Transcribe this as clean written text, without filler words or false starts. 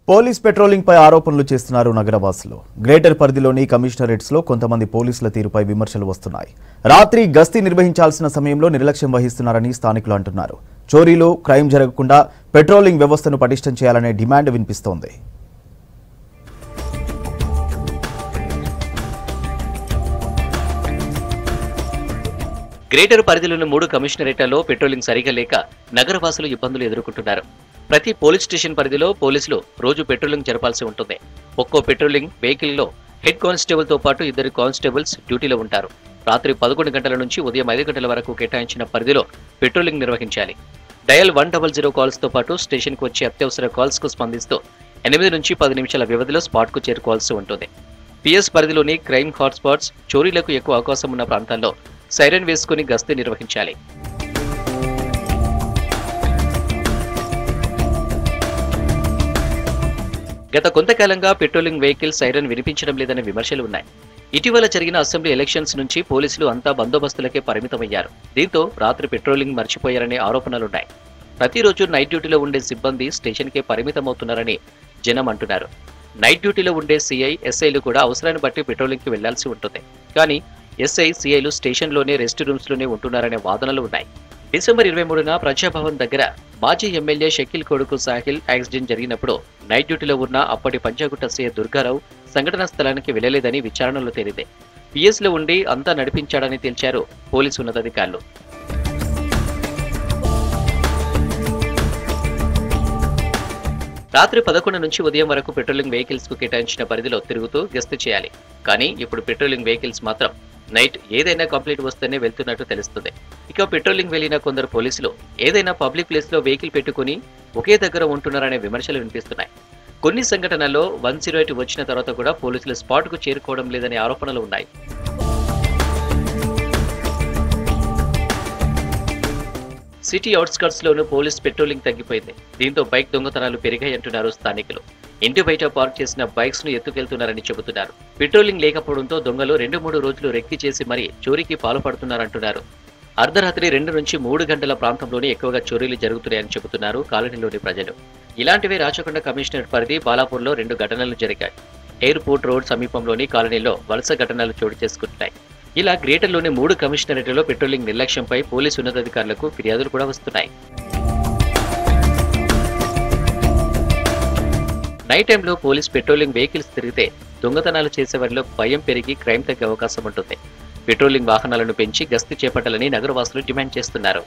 Police patrolling పై ఆరోపణలు చేస్తున్నారు నగరవాసులు. Greater పరిధిలోని కమిషనరేట్స్ లో కొంతమంది పోలీసుల తీరుపై విమర్శలు వస్తున్నాయి. రాత్రి గస్తీ నిర్వహించాల్సిన సమయంలో నిర్లక్ష్యం వహిస్తున్నారని స్థానికులు అంటున్నారు. చోరీలు, క్రైమ్ జరగకుండా పెట్రోలింగ్ వ్యవస్థను పటిష్టం చేయాలనే డిమాండ్ వినిపిస్తోంది. గ్రేటర్ పరిధిలోని 3 కమిషనరేట్లలో పెట్రోలింగ్ సరిగా లేక నగరవాసులు ఇబ్బందులు ఎదుర్కొంటున్నారు. ప్రతి పోలీస్ స్టేషన్ పరిధిలో పోలీసులు రోజు పెట్రోలింగ్ జరపాల్సి ఉంటుంది. ఒక్కో పెట్రోలింగ్ వెహికల్లో హెడ్ కానిస్టేబుల్ తో పాటు 2 కానిస్టేబుల్స్ డ్యూటీలో ఉంటారు. రాత్రి 11 గంటల నుంచి ఉదయం 5 గంటల వరకు కేటాయించిన పరిధిలో పెట్రోలింగ్ నిర్వహించాలి. డయల్ 100 కాల్స్ తో పాటు స్టేషన్ కు వచ్చే అత్యవసర కాల్స్ కు స్పందిస్తూ 8 నుంచి 10 నిమిషాల వ్యవధిలో స్పాట్ కు చేరుకోవాల్సి ఉంటుంది. పిఎస్ పరిధిలోని క్రైమ్ హాట్స్పాట్స్, చోరీలకు ఎక్కువ అవకాశం ఉన్న ప్రాంతాల్లో సైరన్ వేసుకుని గస్తీ నిర్వహించాలి. గత కొంతకాలంగా పెట్రోలింగ్ వెహికల్ సైరన్ వినిపించడం లేదనే విమర్శలు ఉన్నాయి. ఇటీవల జరిగిన అసెంబ్లీ ఎలక్షన్స్ నుంచి పోలీసులు అంతా బందోబస్తులకే పరిమితమయ్యారు. దీంతో రాత్రి పెట్రోలింగ్ మర్చిపోయారనే ఆరోపణలున్నాయి. ప్రతిరోజు నైట్ డ్యూటీలో ఉండే సిబ్బంది స్టేషన్కే పరిమితమవుతున్నారని జనం అంటున్నారు. నైట్ డ్యూటీలో ఉండే సీఐ, ఎస్ఐలు కూడా అవసరాన్ని బట్టి పెట్రోలింగ్కి వెళ్లాల్సి ఉంటుంది. కానీ ఎస్ఐ, సీఐలు స్టేషన్లోనే రెస్ట్ రూమ్స్లోనే ఉంటున్నారనే వాదనలు ఉన్నాయి. డిసెంబర్ 23న ప్రజాభవన్ దగ్గర మాజీ ఎమ్మెల్యే షకీల్ కొడుకు సాహిల్ యాక్సిడెంట్ జరిగినప్పుడు నైట్ డ్యూటీలో ఉన్న అప్పటి పంజాగుట్ట సీఐ దుర్గారావు సంఘటనా స్థలానికి వెళ్లలేదని విచారణలో తేలింది. పిఎస్లో ఉండి అంతా నడిపించాడని తేల్చారు పోలీసు ఉన్నతాధికారులు. రాత్రి 11 నుంచి ఉదయం వరకు పెట్రోలింగ్ వెహికల్స్ కు కేటాయించిన పరిధిలో తిరుగుతూ గస్తీ చేయాలి. కానీ ఇప్పుడు పెట్రోలింగ్ వెహికల్స్ మాత్రం నైట్ ఏదైనా కంప్లైంట్ వస్తేనే వెళ్తున్నట్టు తెలుస్తుంది. ఇక పెట్రోలింగ్ వెళ్లిన కొందరు పోలీసులు ఏదైనా పబ్లిక్ ప్లేస్ లో వెహికల్ పెట్టుకుని ఒకే దగ్గర ఉంటున్నారనే విమర్శలు వినిపిస్తున్నాయి. కొన్ని సంఘటనల్లో 108 వచ్చిన తర్వాత కూడా పోలీసులు స్పాట్ కు చేరుకోవడం లేదనే ఆరోపణలు ఉన్నాయి. సిటీ అవుట్స్కర్ట్స్ లోనూ పోలీస్ పెట్రోలింగ్ తగ్గిపోయింది. దీంతో బైక్ దొంగతనాలు పెరిగాయంటున్నారు స్థానికులు. ఇంటి బయట పార్క్ చేసిన బైక్స్ ను ఎత్తుకెళ్తున్నారని చెబుతున్నారు. పెట్రోలింగ్ లేకపోవడంతో దొంగలు 2-3 రోజులు రెక్కి చేసి మరీ చోరీకి పాల్పడుతున్నారంటున్నారు. అర్ధరాత్రి 2 నుంచి 3 గంటల ప్రాంతంలోనే ఎక్కువగా చోరీలు జరుగుతున్నాయని చెబుతున్నారు కాలనీలోని ప్రజలు. ఇలాంటివే రాచకొండ కమిషనరేట్ పరిధి బాలాపూర్లో 2 ఘటనలు జరిగాయి. ఎయిర్పోర్ట్ రోడ్ సమీపంలోని కాలనీలో వలస ఘటనలు చోటు చేసుకుంటున్నాయి. ఇలా గ్రేటర్లోని 3 కమిషనరేట్లలో పెట్రోలింగ్ నిర్లక్ష్యంపై పోలీసు ఉన్నతాధికారులకు ఫిర్యాదులు కూడా వస్తున్నాయి. నైట్ టైంలో పోలీస్ పెట్రోలింగ్ వెహికల్స్ తిరిగితే దొంగతనాలు చేసేవారిలో భయం పెరిగి క్రైమ్ తగ్గే అవకాశం ఉంటుంది. పెట్రోలింగ్ వాహనాలను పెంచి గస్తీ చేపట్టాలని నగరవాసులు డిమాండ్ చేస్తున్నారు.